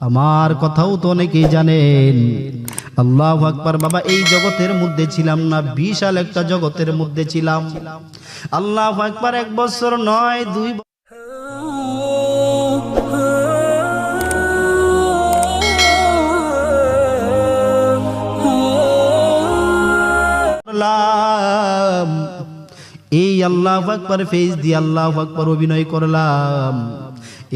আমার কথাও তো অনেকেই জানেন। আল্লাহু আকবার। বাবা এই জগতের মধ্যে ছিলাম না, বিশাল একটা জগতের মধ্যে ছিলাম। আল্লাহু আকবার। 1 বছর নয়, 2 বছর এই আল্লাহু আকবার ফেস দিয়ে আল্লাহু আকবার অভিনয় করলাম।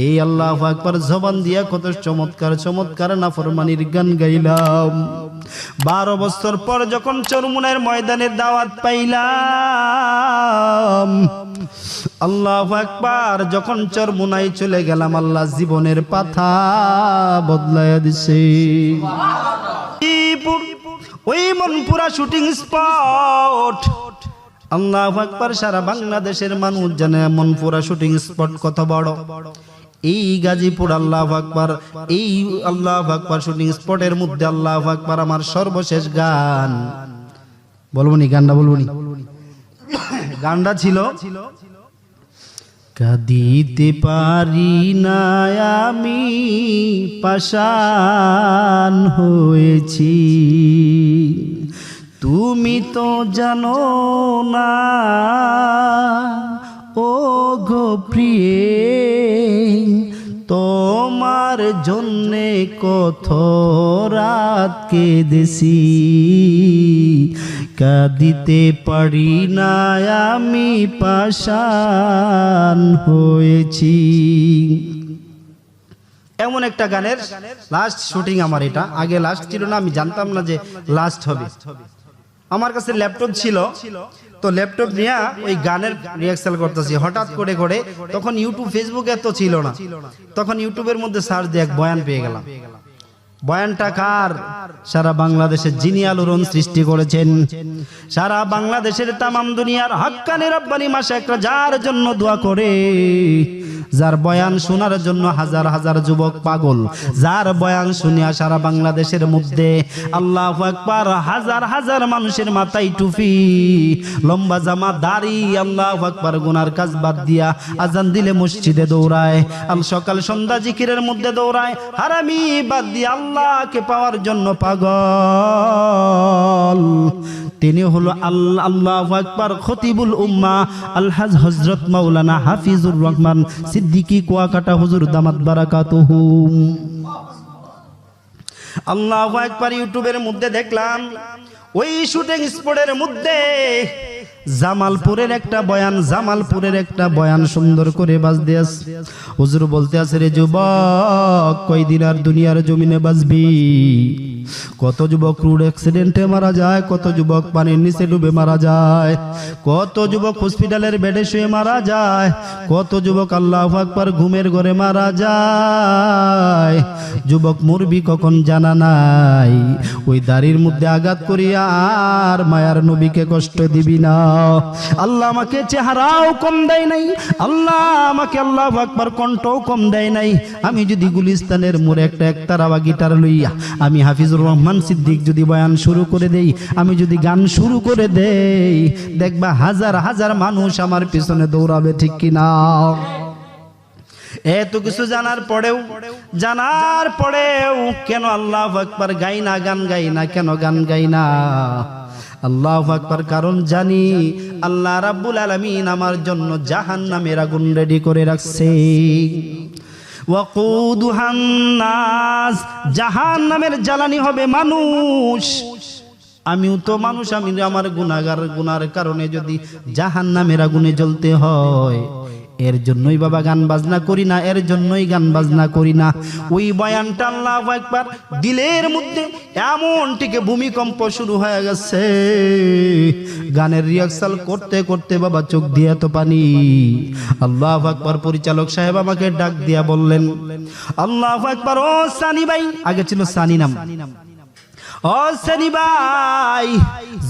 এই আল্লাহু আকবার জবান দিয়া কত চমৎকার চমৎকার নাফরমানির গান গাইলাম। 12 বছর পর যখন চরমুনার ময়দানে দাওয়াত পাইলাম, আল্লাহু আকবার, যখন চরমুনায় চলে গেলাম, আল্লাহ জীবনের পাতা বদলায়া দিছে। ওই মনপুরা শুটিং স্পট, আল্লাহু আকবার, সারা বাংলাদেশের মানুষ জানে মনপুরা শুটিং স্পট কত বড়। এই গাজীপুর আল্লাহু আকবার, এই আল্লাহু আকবার শুটিং স্পটের মধ্যে আল্লাহু আকবার আমার সর্বশেষ গান বলবো নি, গানটা বলবো নি, গানটা ছিল কাঁদিতে পারি না আমি পাষাণ হয়েছি, তুমি তো জানো না ও গো প্রিয়ে, তোমার জন্যে কত রাত কেঁদেছি, কাঁদিতে পারি না আমি পাষাণ হয়েছি। এমন একটা গানের লাস্ট শুটিং আমার এটা। আগে লাস্ট ছিল না, আমি জানতাম না যে লাস্ট হবে। আমার কাছে ল্যাপটপ ছিল, তো ল্যাপটপ নিয়ে ওই গানের রিহার্সাল করতেছি। হঠাৎ করে করে তখন ইউটিউব ফেসবুক এত ছিল না, তখন ইউটিউবের মধ্যে সার্চ দিয়ে এক বয়ান পেয়ে গেলাম। বয়ানটা কার? সারা বাংলাদেশের যিনি আলোড়ন সৃষ্টি করেছেন, সারা বাংলাদেশের তামাম দুনিয়ার হাক্কানি রব্বানি মাশায়েখরা যার জন্য দোয়া করে, যার বয়ান শোনার জন্য হাজার হাজার যুবক পাগল, যার বয়ান শুনিয়া সারা বাংলাদেশের মধ্যে আল্লাহু আকবার হাজার হাজার মানুষের মাথায় টুপি, লম্বা জামা, দাড়ি, আল্লাহু আকবার, গুনার কাজ বাদ দিয়া আজান দিলে মসজিদে দৌড়ায়, সকাল সন্ধ্যা জিকিরের মধ্যে দৌড়ায়, হারামি বাদ দিয়ে আল্লাহকে পাওয়ার জন্য পাগল, তিনি হলো আল্লাহু আকবার খতিবুল উম্মাহ আলহাজ হযরত মাওলানা হাফিজুর রহমান সিদ্দিকী কুয়াকাটা হুজুর দামাত বারাকাতুহু। আল্লাহু আকবার। ইউটিউবের মধ্যে দেখলাম ওই শুটিং স্পটের মধ্যে জামালপুরের একটা বয়ান সুন্দর করে বাজতে আছে। হুজুর বলতে আছে, রে যুবক, কয়দিন আর দুনিয়ার জমিনে বাজবি? কত যুবক রোড অ্যাক্সিডেন্টে মারা যায়, কত যুবক পানির নিচে ডুবে মারা যায়, কত যুবক হসপিটালের বেডে শুয়ে মারা যায়, কত যুবক আল্লাহু আকবার ঘুমের ঘরে মারা যায়। যুবক মরবি কখন জানা নাই। ওই দাড়ির মধ্যে আঘাত করিয়া আর মায়ার নবীকে কষ্ট দিবি না। আল্লাহ আমাকে চেহারাও কম দেয় নাই, আল্লাহ আমাকে আল্লাহু আকবার কণ্ঠও কম দেয় নাই। আমি যদি গুলিস্তানের মোড়ে একটা একতারা বা গিটার লইয়া আমি হাফিজুর রহমান সিদ্দিক যদি বয়ান শুরু করে দেই, আমি যদি গান শুরু করে দেই, দেখবা হাজার হাজার মানুষ আমার পিছনে দৌড়াবে, ঠিক কিনা? এত কিছু জানার পরেও কেন আল্লাহু আকবার গাই না, গান গাই না? কেন গান গাই না? আল্লাহু আকবার। কারণ জানি আল্লাহ রাব্বুল আলামিন আমার জন্য জাহান্নামের আগুন রেডি করে রাখছে। ওয়াকুদুহান নাস, জাহান্নামের জ্বালানি হবে মানুষ। আমিও তো মানুষ, আমি আমার গুনার কারণে যদি জাহান্নামের আগুনে জ্বলতে হয়, এর জন্যই বাবা গান বাজনা করি না, এর জন্যই গান বাজনা করি না। ওই বয়ানটা আল্লাহু আকবার দিলের মধ্যে এমন থেকে ভূমিকম্প শুরু হয়ে গেছে। গানের রিহার্সাল করতে করতে বাবা চোখ দিয়ে তো পানি। আল্লাহু আকবার। পরিচালক সাহেব আমাকে ডাক দিয়া বললেন, আল্লাহু আকবার, ও সানি ভাই, আগে ছিল সানি নাম, ও সানি ভাই,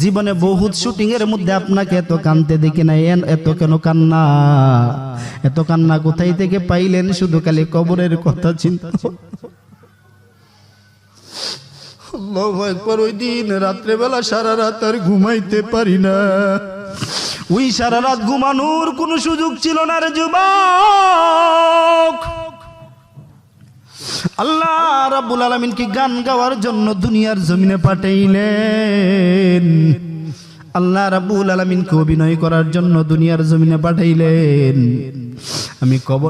জীবনে বহুত শুটিং এর মধ্যে আপনাকে এত কাঁদতে দেখি নাই, এত কেন কান্না? এত কান্না কোথায় থেকে পাইলেন? শুধু খালি কবরের কথা চিন্তা। আল্লাহু আকবার। ওই দিন রাত্রে বেলা সারা রাত আর ঘুমাইতে পারি না। ওই সারা রাত ঘুমানোর কোনো সুযোগ ছিল না রে যুবক। আল্লাহ রাব্বুল আলামিন কি গান গাওয়ার জন্য দুনিয়ার জমিনে পাঠাইলেন, আল্লাহ রাব্বুল আলামিন কে অভিনয় করার জন্য দুনিয়ার জমিনে পাঠাইলেন। আমি কবর